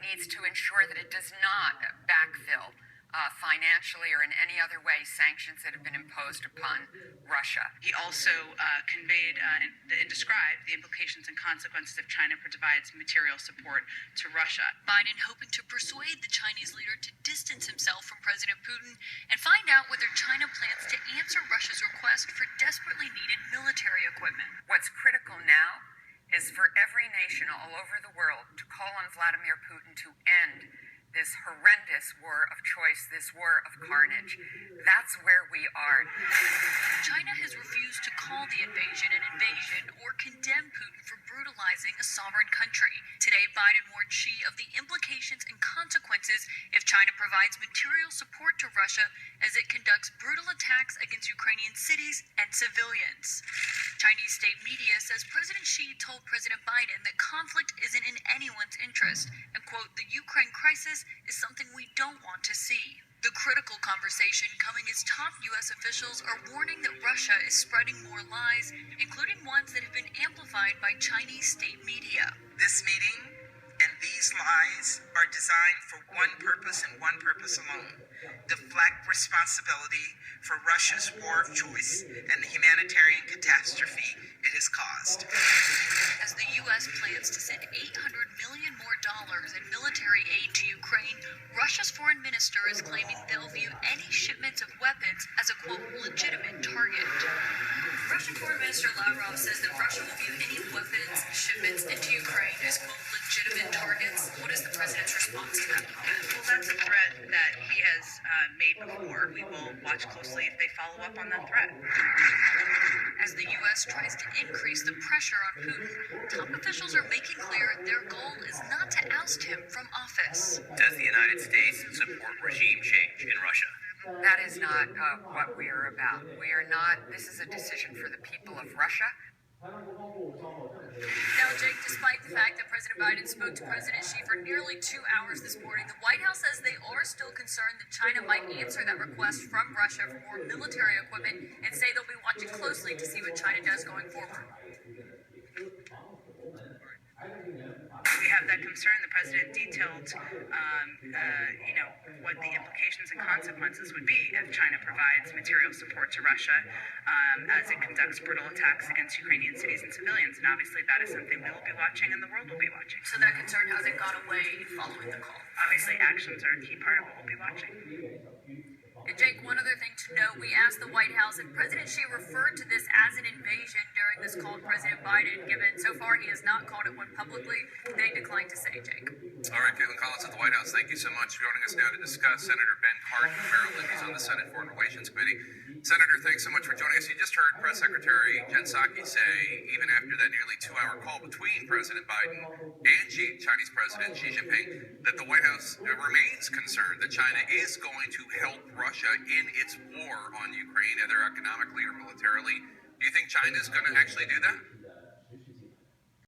needs to ensure that it does not backfill financially or in any other way sanctions that have been imposed upon Russia. He also conveyed and described the implications and consequences if China provides material support to Russia. Biden hoping to persuade the Chinese leader to distance himself from President Putin and find out whether China plans to answer Russia's request for desperately needed military equipment. What's critical now is for every nation all over the world to call on Vladimir Putin to end this horrendous war of choice, this war of carnage. That's where we are. China has refused to call the invasion an invasion or condemn Putin for brutalizing a sovereign country. Today, Biden warned Xi of the implications and consequences if China provides material support to Russia as it conducts brutal attacks against Ukrainian cities and civilians. Chinese state media says President Xi told President Biden that conflict isn't in anyone's interest and, quote, the Ukraine crisis is something we don't want to see. The critical conversation coming as top U.S. officials are warning that Russia is spreading more lies, including ones that have been amplified by Chinese state media. This meeting and these lies are designed for one purpose and one purpose alone: deflect responsibility for Russia's war of choice and the humanitarian catastrophe it has caused. As the U.S. plans to send $800 million more in military aid to Ukraine, Russia's foreign minister is claiming they'll view any shipments of weapons as a, quote, legitimate target. Russian Foreign Minister Lavrov says that Russia will view any weapons shipments into Ukraine as, quote, legitimate targets. What is the president's response to that? Well, that's a threat that he has made before. We will watch closely if they follow up on that threat. As the U.S. tries to increase the pressure on Putin, top officials are making clear their goal is not to oust him from office. Does the United States support regime change in Russia? That is not what we are about. We are not. This is a decision for the people of Russia. Now, Jake, despite the fact that President Biden spoke to President Xi for nearly 2 hours this morning, the White House says they are still concerned that China might answer that request from Russia for more military equipment and say they'll be watching closely to see what China does going forward. We have that concern. The president detailed, what the implications and consequences would be if China provides material support to Russia as it conducts brutal attacks against Ukrainian cities and civilians. And obviously that is something we will be watching and the world will be watching. So that concern hasn't gone away following the call? Obviously actions are a key part of what we'll be watching. And Jake, one other thing to note, we asked the White House if President Xi referred to this as an invasion during this call to President Biden, given so far he has not called it one publicly. They declined to say, Jake. All right, Caitlin Collins at the White House, thank you so much. Joining us now to discuss Senator Ben Cardin of Maryland. He's on the Senate Foreign Relations Committee. Senator, thanks so much for joining us. You just heard Press Secretary Jen Psaki say, even after that nearly 2-hour call between President Biden and Chinese President Xi Jinping, that the White House remains concerned that China is going to help Russia in its war on Ukraine, either economically or militarily. Do you think China is going to actually do that?